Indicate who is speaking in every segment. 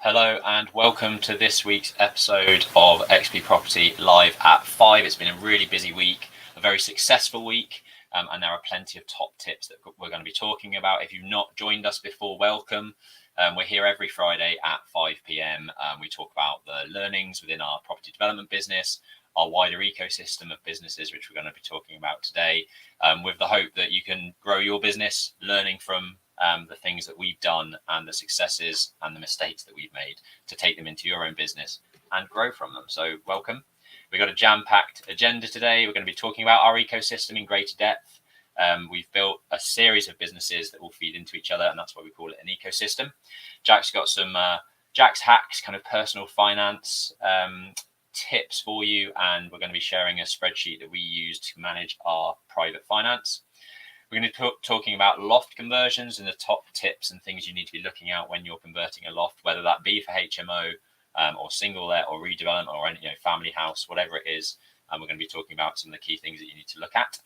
Speaker 1: Hello and welcome to this week's episode of XP Property live at 5. It's been a really busy week, a very successful week, and there are plenty of top tips that we're going to be talking about. If you've not joined us before, welcome. We're here every Friday at 5 p.m. We talk about the learnings within our property development business, our wider ecosystem of businesses, which we're going to be talking about today, with the hope that you can grow your business, learning from the things that we've done and the successes and the mistakes that we've made to take them into your own business and grow from them. So welcome. We've got a jam-packed agenda today. We're going to be talking about our ecosystem in greater depth. We've built a series of businesses that will feed into each other, and that's why we call it an ecosystem. Jack's got some Jack's hacks, kind of personal finance tips for you, and we're going to be sharing a spreadsheet that we use to manage our private finance. We're going to be talking about loft conversions and the top tips and things you need to be looking at when you're converting a loft, whether that be for HMO or single let or redevelopment or any family house, whatever it is. And we're going to be talking about some of the key things that you need to look at.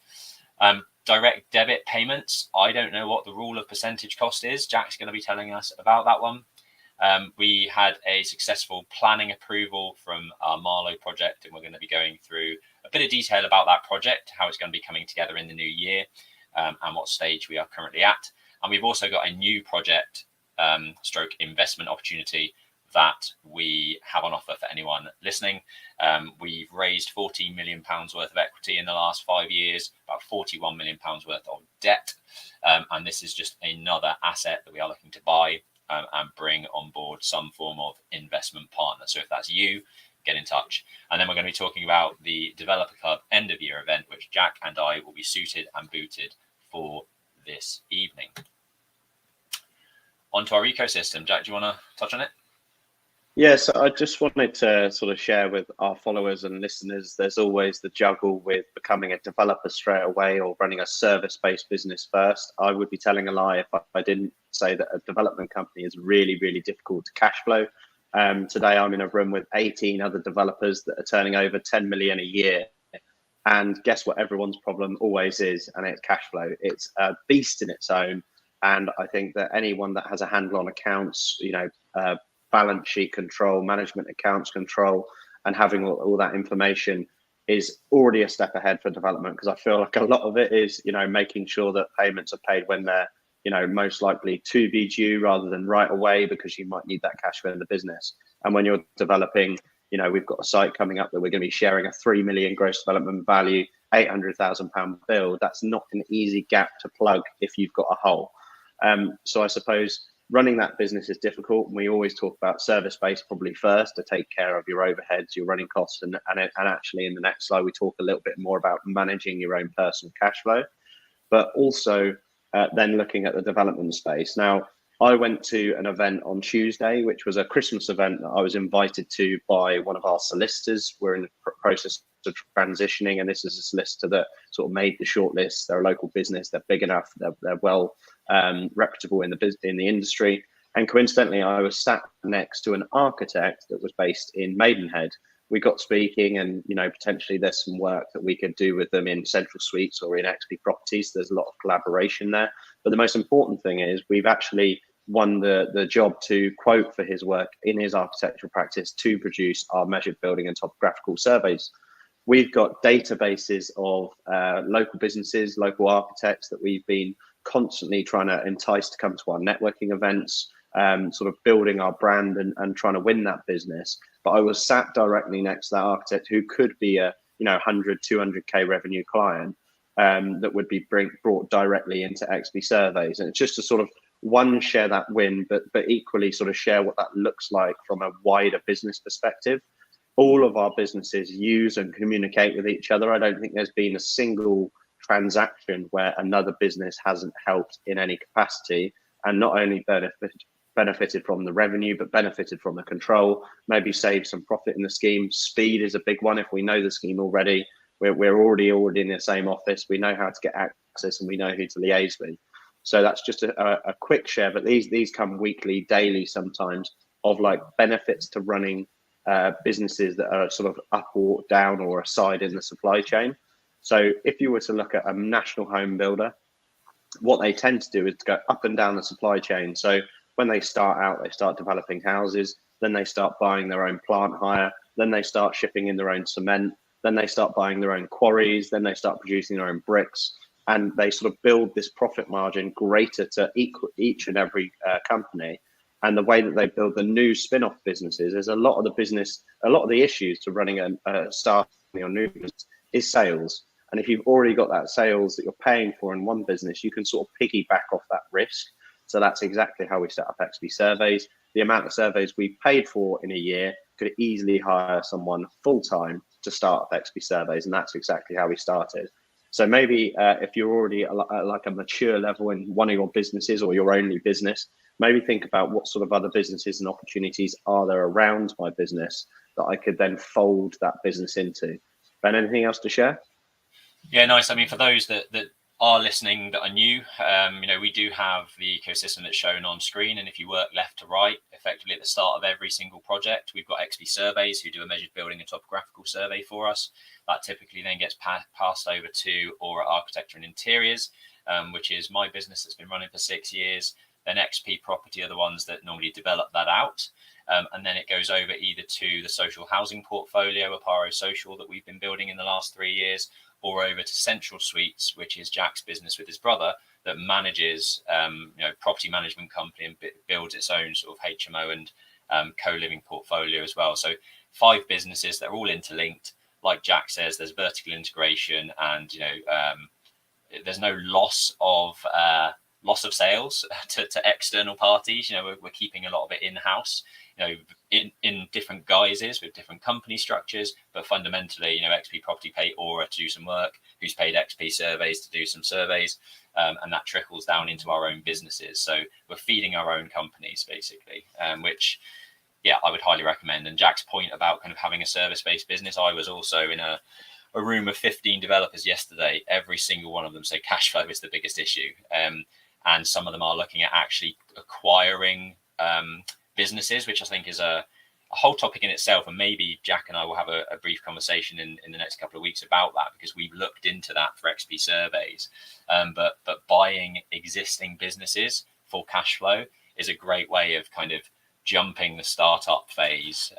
Speaker 1: Direct debit payments. I don't know what the rule of percentage cost is. Jack's going to be telling us about that one. We had a successful planning approval from our Marlow project, and we're going to be going through a bit of detail about that project, how it's going to be coming together in the new year. And what stage we are currently at. And we've also got a new project stroke investment opportunity that we have on offer for anyone listening. We've raised £14 million worth of equity in the last 5 years, about £41 million worth of debt. And this is just another asset that we are looking to buy and bring on board some form of investment partner. So if that's you, get in touch. And then we're going to be talking about the Developer Club end of year event, which Jack and I will be suited and booted for this evening. On to our ecosystem. Jack, do you want to touch on it?
Speaker 2: Yes, I just wanted to sort of share with our followers and listeners, there's always the juggle with becoming a developer straight away or running a service-based business first. I would be telling a lie if I didn't say that a development company is really, really difficult to cash flow. Today, I'm in a room with 18 other developers that are turning over 10 million a year. And guess what everyone's problem always is, and it's cash flow. It's a beast in its own. And I think that anyone that has a handle on accounts, balance sheet control, management accounts control, and having all that information is already a step ahead for development, because I feel like a lot of it is, making sure that payments are paid when they're, most likely to be due rather than right away, because you might need that cash flow in the business. And when you're developing, we've got a site coming up that we're going to be sharing a 3 million gross development value, £800,000 build. That's not an easy gap to plug if you've got a hole. So I suppose running that business is difficult. And we always talk about service-based probably first to take care of your overheads, your running costs. And actually in the next slide, we talk a little bit more about managing your own personal cash flow, but also then looking at the development space. Now, I went to an event on Tuesday, which was a Christmas event that I was invited to by one of our solicitors. We're in the process of transitioning, and this is a solicitor that sort of made the shortlist. They're a local business. They're big enough. They're well reputable in the industry. And coincidentally, I was sat next to an architect that was based in Maidenhead. We got speaking, and potentially there's some work that we could do with them in Central Suites or in XP Properties. There's a lot of collaboration there. But the most important thing is we've actually won the job to quote for his work in his architectural practice to produce our measured building and topographical surveys. We've got databases of local businesses, local architects that we've been constantly trying to entice to come to our networking events, sort of building our brand and trying to win that business. But I was sat directly next to that architect who could be a 100, 200k revenue client that would be brought directly into XP surveys. And it's just to sort of share that win, but equally sort of share what that looks like from a wider business perspective. All of our businesses use and communicate with each other. I don't think there's been a single transaction where another business hasn't helped in any capacity, and not only benefited from the revenue, but benefited from the control, maybe saved some profit in the scheme. Speed is a big one. If we know the scheme already, we're already in the same office. We know how to get access, and we know who to liaise with. So that's just a quick share, but these come weekly, daily sometimes, of like benefits to running businesses that are sort of up or down or aside in the supply chain. So if you were to look at a national home builder, what they tend to do is to go up and down the supply chain. So when they start out, they start developing houses, then they start buying their own plant hire, then they start shipping in their own cement, then they start buying their own quarries, then they start producing their own bricks, and they sort of build this profit margin greater to each and every company. And the way that they build the new spin-off businesses is a lot of the issues to running a startup or new business is sales. And if you've already got that sales that you're paying for in one business, you can sort of piggyback off that risk. So that's exactly how we set up XP Surveys. The amount of surveys we paid for in a year could easily hire someone full-time to start up XP Surveys. And that's exactly how we started. So maybe if you're already at like a mature level in one of your businesses or your only business, maybe think about what sort of other businesses and opportunities are there around my business that I could then fold that business into. Ben, anything else to share?
Speaker 1: Yeah, nice. I mean, for those that are listening that are new, we do have the ecosystem that's shown on screen. And if you work left to right, effectively at the start of every single project, we've got XP Surveys who do a measured building and topographical survey for us. That typically then gets passed over to Aura Architecture and Interiors, which is my business that's been running for 6 years. Then XP Property are the ones that normally develop that out. And then it goes over either to the social housing portfolio, Aparo Social, that we've been building in the last 3 years, or over to Central Suites, which is Jack's business with his brother that manages, property management company and builds its own sort of HMO and co-living portfolio as well. So 5 businesses that are all interlinked. Like Jack says, there's vertical integration, and there's no loss of sales to external parties. We're keeping a lot of it in-house, in different guises with different company structures, but fundamentally, XP Property pay Aura to do some work, who's paid XP Surveys to do some surveys, and that trickles down into our own businesses. So we're feeding our own companies basically, which, yeah, I would highly recommend. And Jack's point about kind of having a service-based business, I was also in a room of 15 developers yesterday. Every single one of them say cash flow is the biggest issue. And some of them are looking at actually acquiring businesses, which I think is a whole topic in itself. And maybe Jack and I will have a brief conversation in the next couple of weeks about that, because we've looked into that for XP Surveys. But buying existing businesses for cash flow is a great way of kind of jumping the startup phase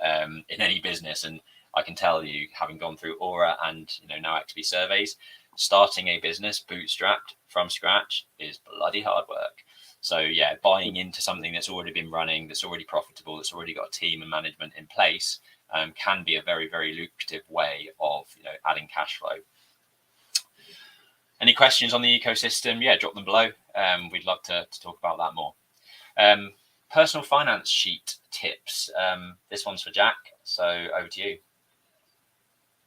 Speaker 1: in any business. And I can tell you, having gone through Aura and now XP Surveys, starting a business bootstrapped from scratch is bloody hard work. So yeah, buying into something that's already been running, that's already profitable, that's already got a team and management in place, can be a very, very lucrative way of adding cash flow. Any questions on the ecosystem? Yeah, drop them below. We'd love to talk about that more. Personal finance sheet tips. This one's for Jack. So over to you.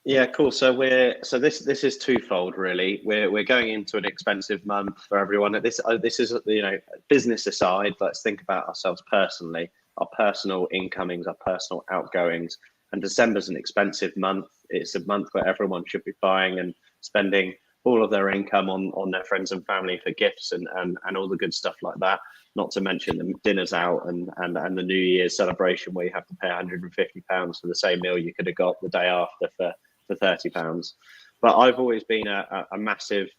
Speaker 2: Yeah, cool. So this is twofold really. We're going into an expensive month for everyone. This is business aside. Let's think about ourselves personally. Our personal incomings, our personal outgoings. And December's an expensive month. It's a month where everyone should be buying and spending all of their income on their friends and family for gifts and all the good stuff like that. Not to mention the dinners out and the New Year's celebration where you have to pay £150 for the same meal you could have got the day after for £30. But I've always been a massive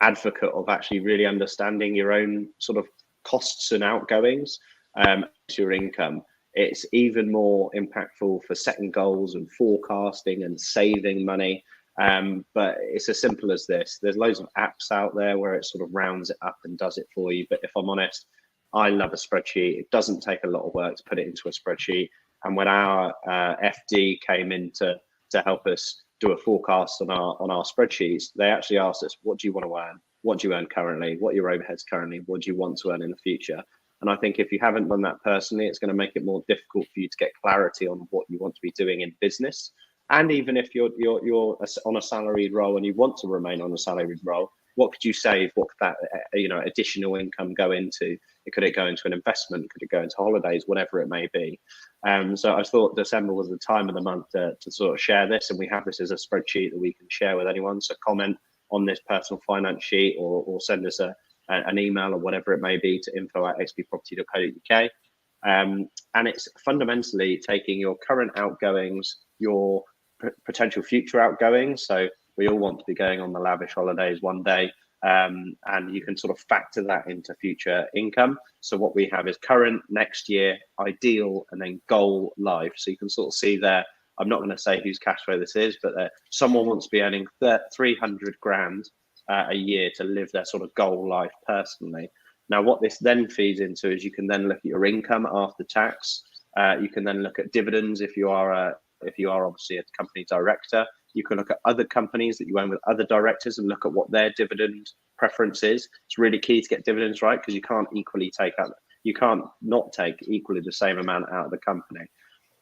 Speaker 2: advocate of actually really understanding your own sort of costs and outgoings to your income. It's even more impactful for setting goals and forecasting and saving money. But it's as simple as this. There's loads of apps out there where it sort of rounds it up and does it for you. But if I'm honest, I love a spreadsheet. It doesn't take a lot of work to put it into a spreadsheet. And when our FD came in to help us do a forecast on our spreadsheets, they actually asked us, what do you want to earn? What do you earn currently? What are your overheads currently? What do you want to earn in the future? And I think if you haven't done that personally, it's going to make it more difficult for you to get clarity on what you want to be doing in business. And even if you're on a salaried role and you want to remain on a salaried role, what could you save? What could that additional income go into? Could it go into an investment? Could it go into holidays? Whatever it may be. So I thought December was the time of the month to sort of share this, and we have this as a spreadsheet that we can share with anyone. So comment on this personal finance sheet or send us an email or whatever it may be to info@xpproperty.co.uk. And it's fundamentally taking your current outgoings, your potential future outgoings. So we all want to be going on the lavish holidays one day. and you can sort of factor that into future income. So what we have is current, next year, ideal, and then goal life. So you can sort of see there. I'm not going to say whose cash flow this is, but someone wants to be earning 300 grand a year to live their sort of goal life personally. Now, what this then feeds into is you can then look at your income after tax. You can then look at dividends if you are obviously a company director. You can look at other companies that you own with other directors and look at what their dividend preference is. It's really key to get dividends right, because you can't not take equally the same amount out of the company.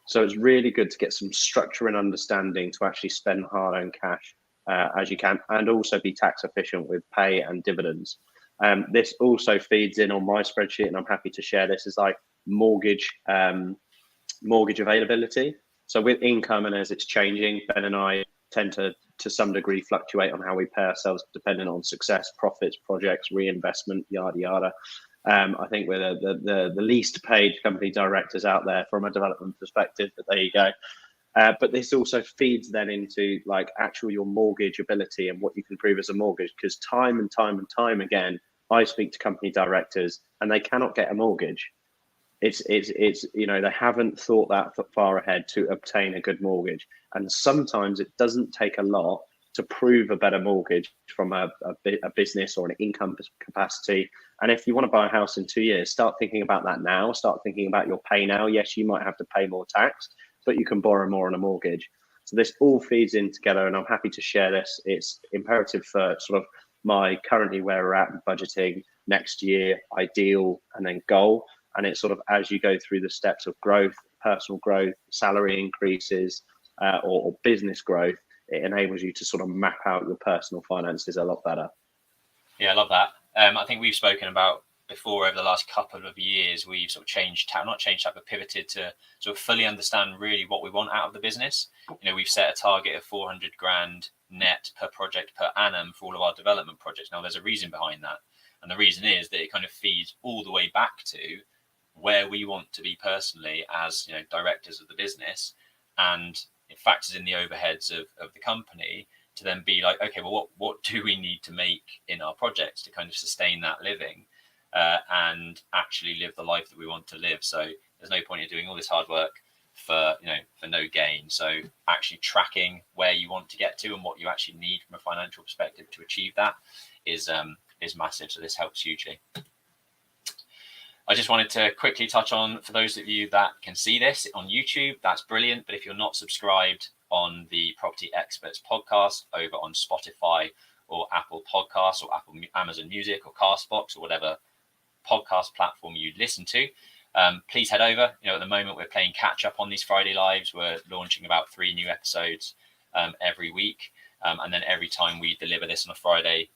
Speaker 2: So it's really good to get some structure and understanding to actually spend hard-earned cash as you can, and also be tax efficient with pay and dividends. This also feeds in on my spreadsheet, and I'm happy to share this, is like mortgage availability. So with income, and as it's changing, Ben and I tend to some degree fluctuate on how we pay ourselves, depending on success, profits, projects, reinvestment, yada yada. I think we're the least paid company directors out there from a development perspective, but there you go. But this also feeds then into like actual your mortgage ability and what you can prove as a mortgage, because time and time again, I speak to company directors and they cannot get a mortgage. It's they haven't thought that far ahead to obtain a good mortgage, and sometimes it doesn't take a lot to prove a better mortgage from a business or an income capacity. And if you want to buy a house in 2 years, start thinking about that now. Start thinking about your pay now. Yes, you might have to pay more tax, but you can borrow more on a mortgage. So this all feeds in together, and I'm happy to share this. It's imperative for sort of my currently where we're at budgeting, next year, ideal, and then goal. And it's sort of as you go through the steps of growth, personal growth, salary increases, or business growth, it enables you to sort of map out your personal finances a lot better.
Speaker 1: Yeah, I love that. I think we've spoken about before over the last couple of years, we've sort of not changed tack, but pivoted to sort of fully understand really what we want out of the business. We've set a target of 400 grand net per project per annum for all of our development projects. Now, there's a reason behind that. And the reason is that it kind of feeds all the way back to where we want to be personally as directors of the business, and it factors in the overheads of the company to then be like, okay, well, what do we need to make in our projects to kind of sustain that living and actually live the life that we want to live? So there's no point in doing all this hard work for no gain. So actually tracking where you want to get to and what you actually need from a financial perspective to achieve that is massive. So this helps hugely. I just wanted to quickly touch on, for those of you that can see this on YouTube, that's brilliant. But if you're not subscribed on the Property Experts podcast over on Spotify or Apple Podcasts or Amazon Music or Castbox or whatever podcast platform you listen to, please head over. At the moment, we're playing catch up on these Friday lives. We're launching about 3 new episodes every week. And then every time we deliver this on a Friday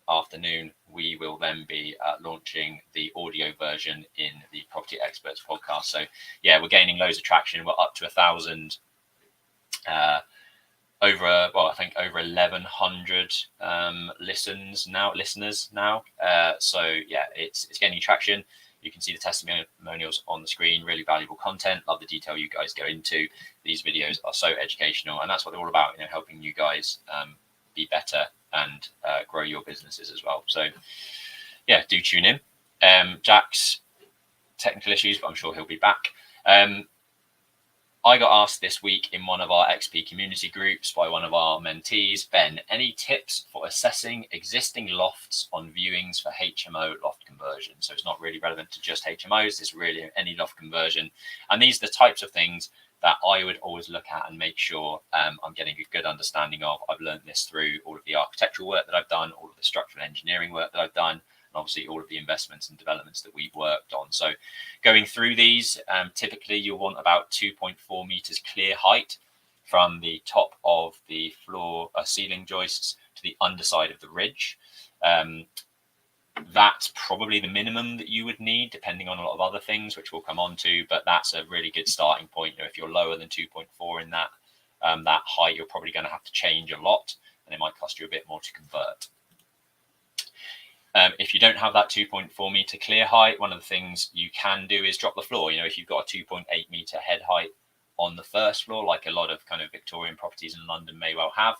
Speaker 1: afternoon, we will then be launching the audio version in the Property Experts podcast. So yeah, we're gaining loads of traction. We're up to 1,000 I think over 1,100 listeners now. So yeah, it's gaining traction. You can see the testimonials on the screen. Really valuable content. Love the detail you guys go into. These videos are so educational, and that's what they're all about. Helping you guys be better and grow your businesses as well. So yeah, do tune in. Jack's technical issues, but I'm sure he'll be back. I got asked this week in one of our XP community groups by one of our mentees, Ben, any tips for assessing existing lofts on viewings for HMO loft conversion? So it's not really relevant to just HMOs, it's really any loft conversion. And these are the types of things that I would always look at and make sure I'm getting a good understanding of. I've learned this through all of the architectural work that I've done, all of the structural engineering work that I've done, and obviously all of the investments and developments that we've worked on. So going through these, typically you'll want about 2.4 meters clear height from the top of the floor ceiling joists to the underside of the ridge. That's probably the minimum that you would need, depending on a lot of other things, which we'll come on to, but that's a really good starting point. If you're lower than 2.4 in that height, you're probably going to have to change a lot, and it might cost you a bit more to convert. If you don't have that 2.4 meter clear height, one of the things you can do is drop the floor. If you've got a 2.8 meter head height on the first floor, like a lot of kind of Victorian properties in London may well have,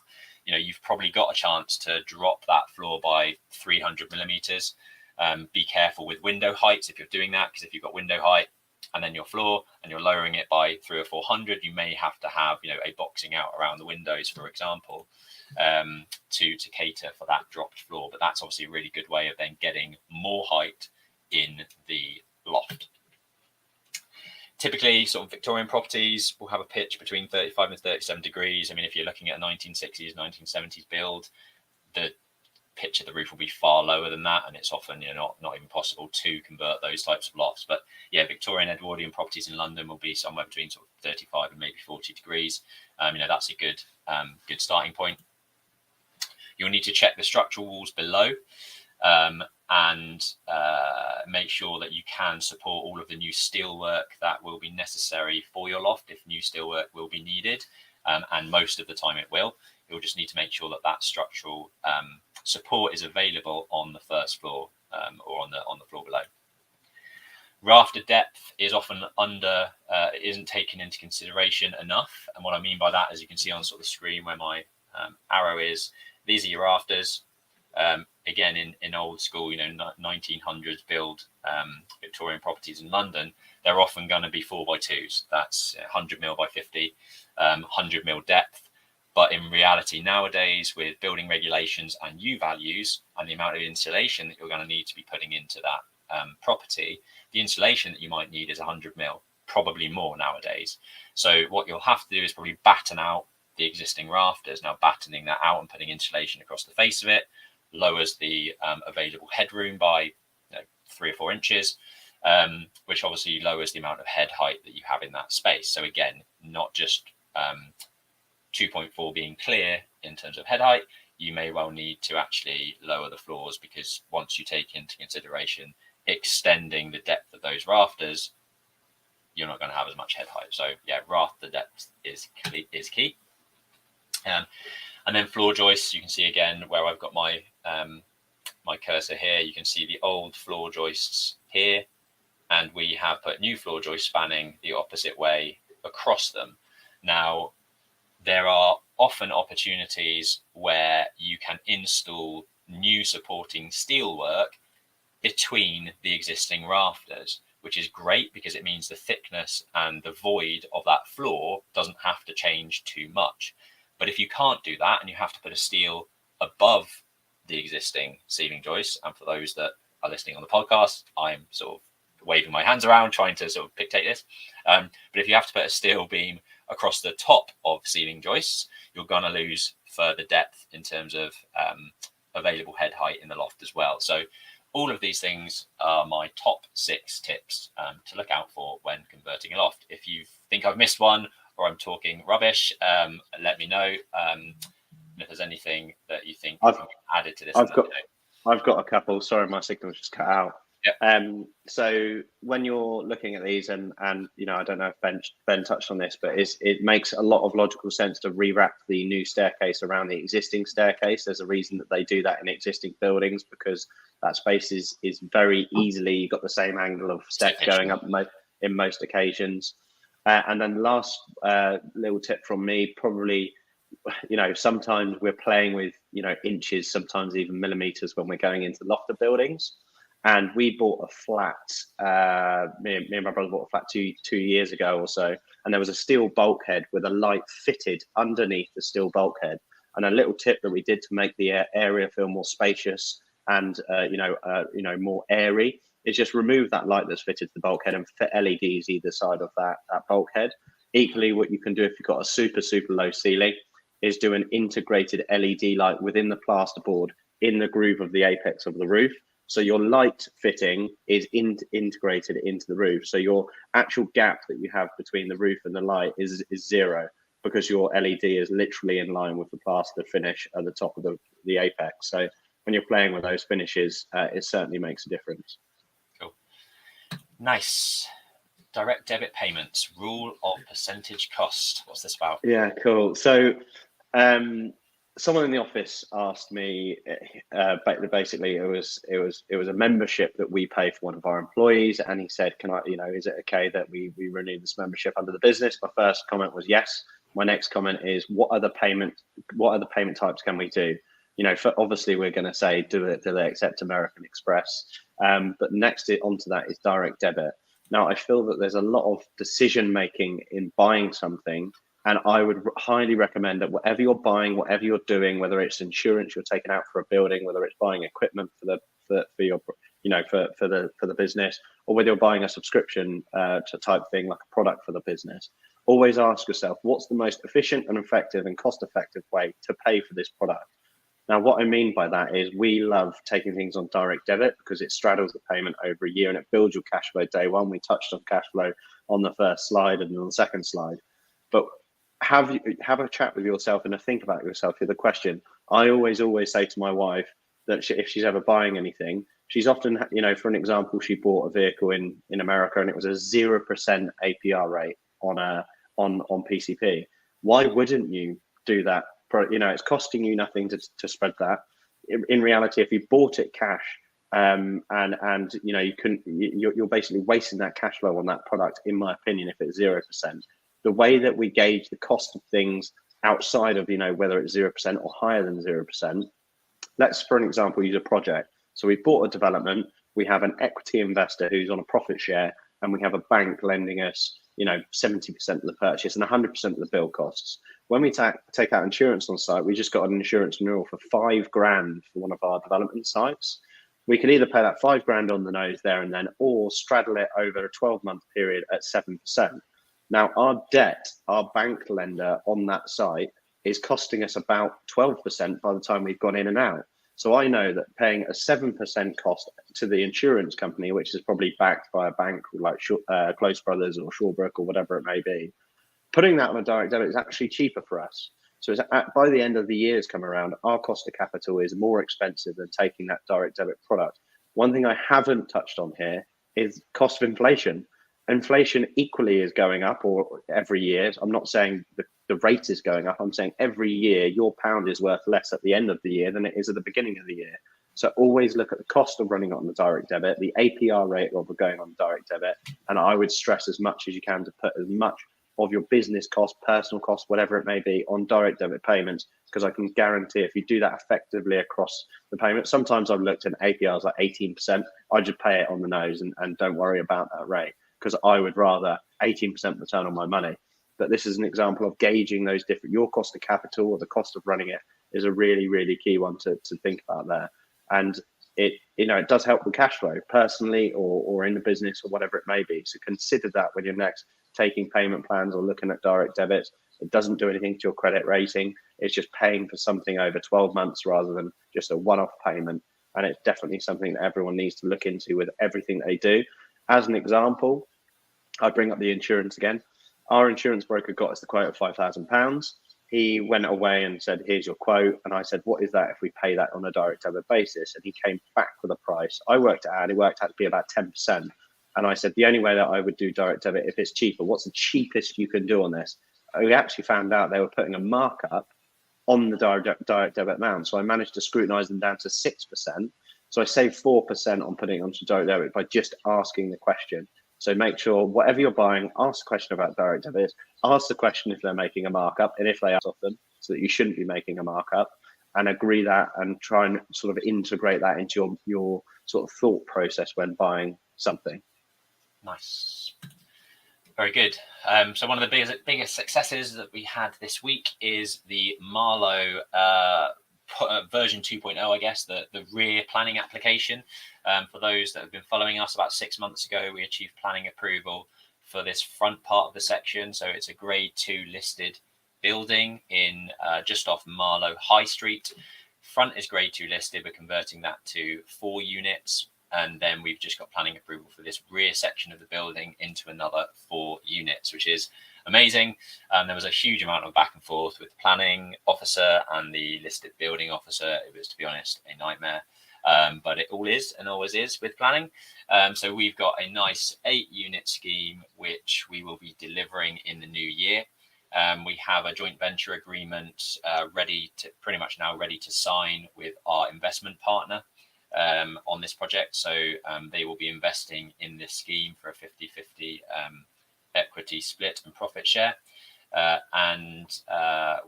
Speaker 1: you've probably got a chance to drop that floor by 300 millimeters. Be careful with window heights if you're doing that, because if you've got window height and then your floor and you're lowering it by 300 or 400, you may have to have a boxing out around the windows, for example, to cater for that dropped floor. But that's obviously a really good way of then getting more height in the loft. Typically, sort of Victorian properties will have a pitch between 35 and 37 degrees. I mean, if you're looking at a 1960s, 1970s build, the pitch of the roof will be far lower than that, and it's often not even possible to convert those types of lofts. But yeah, Victorian Edwardian properties in London will be somewhere between sort of 35 and maybe 40 degrees. That's a good starting point. You'll need to check the structural walls below and make sure that you can support all of the new steelwork that will be necessary for your loft if new steelwork will be needed, and most of the time it will. You'll just need to make sure that structural support is available on the first floor or on the floor below. Rafter depth is often isn't taken into consideration enough, and what I mean by that, as you can see on sort of the screen where my arrow is, these are your rafters. Again, in old school, 1900s build Victorian properties in London, they're often going to be 4x2s. That's 100 mil by 50, 100 mil depth. But in reality, nowadays, with building regulations and U values and the amount of insulation that you're going to need to be putting into that property, the insulation that you might need is 100 mil, probably more nowadays. So what you'll have to do is probably batten out the existing rafters. Now, battening that out and putting insulation across the face of it lowers the available headroom by 3 or 4 inches, which obviously lowers the amount of head height that you have in that space. So again, not just 2.4 being clear in terms of head height, you may well need to actually lower the floors, because once you take into consideration extending the depth of those rafters, you're not going to have as much head height. So yeah, rafter depth is key. And then floor joists, you can see again where I've got my my cursor here, you can see the old floor joists here, and we have put new floor joists spanning the opposite way across them. Now, there are often opportunities where you can install new supporting steelwork between the existing rafters, which is great because it means the thickness and the void of that floor doesn't have to change too much. But if you can't do that and you have to put a steel above the existing ceiling joists, and for those that are listening on the podcast, I'm sort of waving my hands around trying to sort of dictate this. But if you have to put a steel beam across the top of ceiling joists, you're going to lose further depth in terms of available head height in the loft as well. So all of these things are my top 6 tips to look out for when converting a loft. If you think I've missed one or I'm talking rubbish, let me know. If there's anything that you think I've added to this.
Speaker 2: I've got a couple. Sorry, my signal's just cut out.
Speaker 1: Yep.
Speaker 2: So when you're looking at these, and I don't know if Ben touched on this, but it makes a lot of logical sense to re-wrap the new staircase around the existing staircase. There's a reason that they do that in existing buildings, because that space is very easily, you've got the same angle of steps going up in most occasions. And then last little tip from me, probably, sometimes we're playing with inches, sometimes even millimeters when we're going into lofted buildings. And we bought a flat, me and my brother bought a flat two years ago or so, and there was a steel bulkhead with a light fitted underneath the steel bulkhead. And a little tip that we did to make the area feel more spacious and more airy is just remove that light that's fitted to the bulkhead and fit LEDs either side of that bulkhead. Equally, what you can do if you've got a super low ceiling is do an integrated LED light within the plasterboard in the groove of the apex of the roof. So your light fitting is integrated into the roof. So your actual gap that you have between the roof and the light is 0, because your LED is literally in line with the plaster finish at the top of the apex. So when you're playing with those finishes, it certainly makes a difference.
Speaker 1: Cool. Nice. Direct debit payments, rule of percentage cost. What's this about?
Speaker 2: Yeah, cool. So someone in the office asked me, basically it was a membership that we pay for one of our employees, and he said, "Can I, is it okay that we renew this membership under the business?" My first comment was yes, my next comment is what other payment types can we do? Obviously we're going to say do they accept American Express, but next onto that is direct debit. Now I feel that there's a lot of decision making in buying something, and I would highly recommend that whatever you're buying, whatever you're doing, whether it's insurance you're taking out for a building, whether it's buying equipment for the business, or whether you're buying a subscription to type thing like a product for the business, always ask yourself what's the most efficient and effective and cost-effective way to pay for this product. Now, what I mean by that is we love taking things on direct debit because it straddles the payment over a year and it builds your cash flow day one. We touched on cash flow on the first slide and on the second slide, but have a chat with yourself and think about yourself with the question. I always say to my wife that if she's ever buying anything, she's often, for an example, she bought a vehicle in America and it was a 0% APR rate on PCP. Why wouldn't you do that? It's costing you nothing to spread that. In reality, if you bought it cash, and you're basically wasting that cash flow on that product, in my opinion, if it's 0%. The way that we gauge the cost of things outside of, whether it's 0% or higher than 0%, let's, for an example, use a project. So we bought a development, we have an equity investor who's on a profit share, and we have a bank lending us, 70% of the purchase and 100% of the build costs. When we take out insurance on site, we just got an insurance renewal for $5,000 for one of our development sites. We could either pay that $5,000 on the nose there and then, or straddle it over a 12-month period at 7%. Now, our debt, our bank lender on that site is costing us about 12% by the time we've gone in and out. So I know that paying a 7% cost to the insurance company, which is probably backed by a bank like Close Brothers or Shawbrook or whatever it may be, putting that on a direct debit is actually cheaper for us. So by the end of the years come around, our cost of capital is more expensive than taking that direct debit product. One thing I haven't touched on here is cost of inflation. Inflation equally is going up, or every year. I'm not saying the rate is going up. I'm saying every year your pound is worth less at the end of the year than it is at the beginning of the year. So always look at the cost of running on the direct debit, the APR rate of going on direct debit, and I would stress as much as you can to put as much of your business cost, personal cost, whatever it may be, on direct debit payments, because I can guarantee if you do that effectively across the payment, sometimes I've looked at APRs like 18%, I just pay it on the nose and don't worry about that rate, because I would rather 18% return on my money. But this is an example of gauging those different, your cost of capital or the cost of running it is a really, really key one to think about there. And it does help with cash flow personally or in the business or whatever it may be. So consider that when you're next taking payment plans or looking at direct debits. It doesn't do anything to your credit rating. It's just paying for something over 12 months rather than just a one-off payment. And it's definitely something that everyone needs to look into with everything they do. As an example, I bring up the insurance again. Our insurance broker got us the quote of £5,000. He went away and said, here's your quote. And I said, what is that if we pay that on a direct debit basis? And he came back with a price. I worked it out. It worked out to be about 10%. And I said, the only way that I would do direct debit if it's cheaper, what's the cheapest you can do on this? We actually found out they were putting a markup on the direct debit amount. So I managed to scrutinize them down to 6%. So I saved 4% on putting it onto direct debit by just asking the question. So make sure whatever you're buying, ask the question about direct debit, ask the question if they're making a markup, and if they are, often, so that you shouldn't be making a markup, and agree that and try and sort of integrate that into your sort of thought process when buying something.
Speaker 1: Nice. Very good. So one of the biggest successes that we had this week is the Marlow version 2.0, I guess, the rear planning application. For those that have been following us, about 6 months ago, we achieved planning approval for this front part of the section. So it's a grade 2 listed building in just off Marlow High Street. Front is grade 2 listed. We're converting that to 4 units. And then we've just got planning approval for this rear section of the building into another 4 units, which is amazing. There was a huge amount of back and forth with the planning officer and the listed building officer. It was, to be honest, a nightmare. But it all is and always is with planning. So we've got a nice 8-unit scheme, which we will be delivering in the new year. We have a joint venture agreement ready to sign with our investment partner on this project. So they will be investing in this scheme for a 50-50 equity split and profit share. and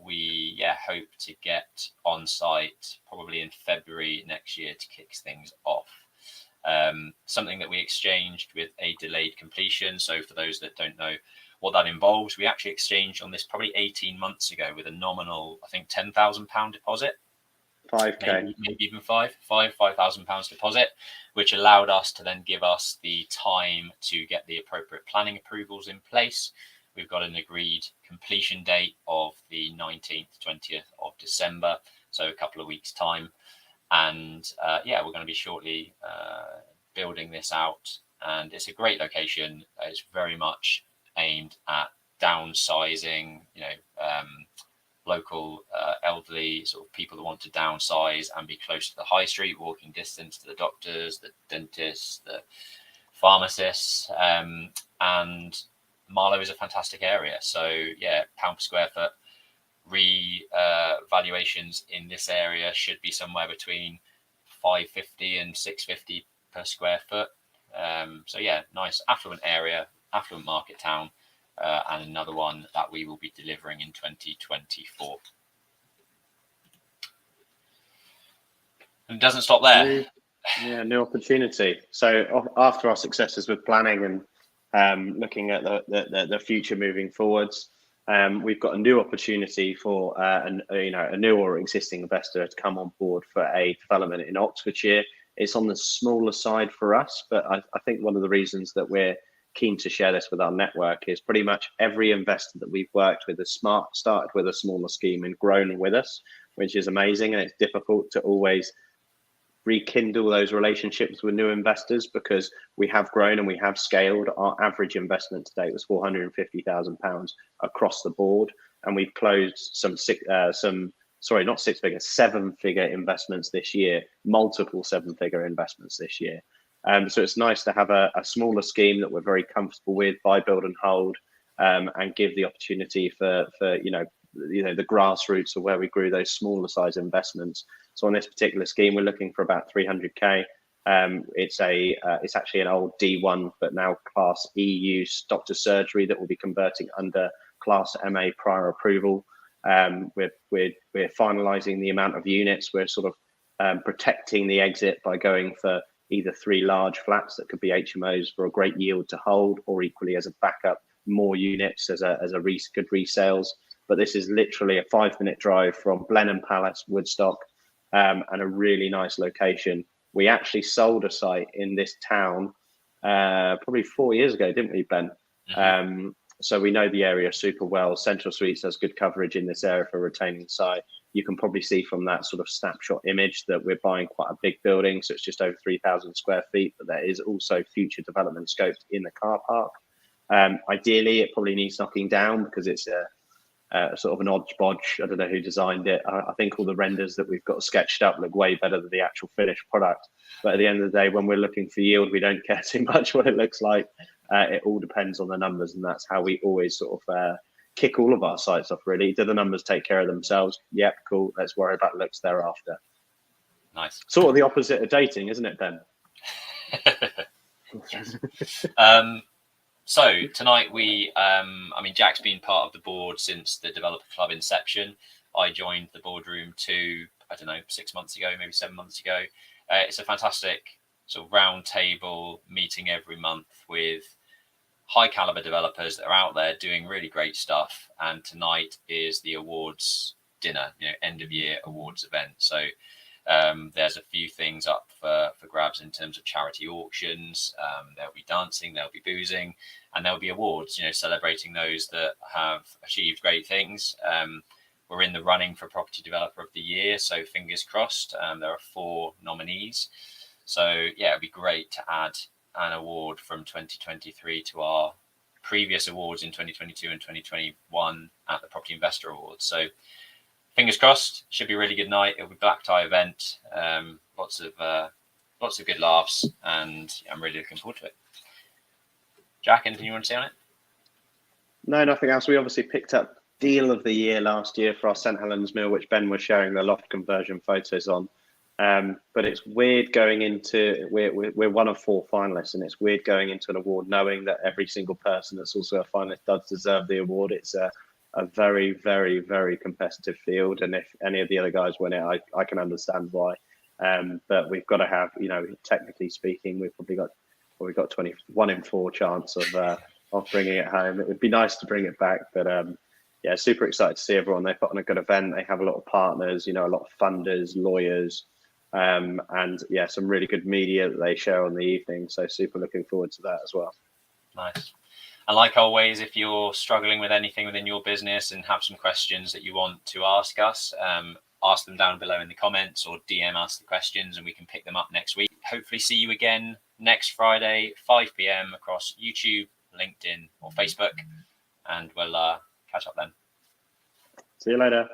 Speaker 1: we hope to get on site probably in February next year to kick things off. Something that we exchanged with a delayed completion. So for those that don't know what that involves, we actually exchanged on this probably 18 months ago with a nominal, I think, £10,000 deposit.
Speaker 2: 5k,
Speaker 1: maybe even £5,000 deposit, which allowed us to then give us the time to get the appropriate planning approvals in place. We've got an agreed completion date of the 19th, 20th of December, so a couple of weeks' time. And we're going to be shortly building this out. And it's a great location. It's very much aimed at downsizing, local elderly sort of people that want to downsize and be close to the high street, walking distance to the doctors, the dentists, the pharmacists. And Marlow is a fantastic area. So pound per square foot valuations in this area should be somewhere between £550 and £650 per square foot. Nice affluent area, affluent market town. And another one that we will be delivering in 2024. And it doesn't stop there.
Speaker 2: New opportunity. So after our successes with planning and looking at the future moving forwards, we've got a new opportunity for a new or existing investor to come on board for a development in Oxfordshire. It's on the smaller side for us, but I think one of the reasons that we're keen to share this with our network is pretty much every investor that we've worked with has started with a smaller scheme and grown with us, which is amazing. And it's difficult to always rekindle those relationships with new investors because we have grown and we have scaled. Our average investment to date was £450,000 across the board, and we've closed seven-figure investments this year, multiple seven-figure investments this year. So it's nice to have a smaller scheme that we're very comfortable with, buy, build, and hold, and give the opportunity for the grassroots of where we grew those smaller size investments. So on this particular scheme, we're looking for about 300k. It's actually an old D1, but now Class EU doctor surgery that will be converting under Class MA prior approval. We're finalising the amount of units. We're sort of protecting the exit by going for either 3 large flats that could be HMOs for a great yield to hold, or equally as a backup, more units as good resales. But this is literally a 5-minute drive from Blenheim Palace, Woodstock, and a really nice location. We actually sold a site in this town probably 4 years ago, didn't we, Ben? Mm-hmm. So we know the area super well. Central Suites has good coverage in this area for retaining site. You can probably see from that sort of snapshot image that we're buying quite a big building. So it's just over 3,000 square feet, but there is also future development scoped in the car park. Ideally, it probably needs knocking down because it's a sort of an hodgepodge. I don't know who designed it. I think all the renders that we've got sketched up look way better than the actual finished product. But at the end of the day, when we're looking for yield, we don't care too much what it looks like. It all depends on the numbers, and that's how we always sort of kick all of our sites off, really. Do the numbers take care of themselves? Yep, cool. Let's worry about looks thereafter.
Speaker 1: Nice.
Speaker 2: Sort of the opposite of dating, isn't it, Ben?
Speaker 1: So tonight Jack's been part of the board since the Developer Club inception. I joined the boardroom 6 months ago, maybe 7 months ago. It's a fantastic sort of round table meeting every month with high caliber developers that are out there doing really great stuff. And tonight is the awards dinner, end of year awards event. So there's a few things up for grabs in terms of charity auctions. There'll be dancing, there'll be boozing, and there'll be awards, celebrating those that have achieved great things. We're in the running for Property Developer of the Year, so fingers crossed. There are 4 nominees. So it'd be great to add an award from 2023 to our previous awards in 2022 and 2021 at the Property Investor Awards. So fingers crossed, should be a really good night. It'll be black tie event, lots of good laughs, and I'm really looking forward to it. Jack, anything you want to say on it?
Speaker 2: No, nothing else. We obviously picked up Deal of the Year last year for our St Helens Mill, which Ben was sharing the loft conversion photos on. But it's weird going into we're one of 4 finalists, and it's weird going into an award knowing that every single person that's also a finalist does deserve the award. It's a a very, very, very competitive field. And if any of the other guys win it, I can understand why. But we've got to have, technically speaking, we've got 21 in 4 chance of bringing it home. It would be nice to bring it back, but yeah, super excited to see everyone. They put on a good event. They have a lot of partners, a lot of funders, lawyers, and yeah, some really good media that they show on the evening. So super looking forward to that as well.
Speaker 1: Nice. And like always, if you're struggling with anything within your business and have some questions that you want to ask us, ask them down below in the comments or DM us the questions and we can pick them up next week. Hopefully see you again next Friday, 5 p.m. across YouTube, LinkedIn or Facebook, and we'll catch up then.
Speaker 2: See you later.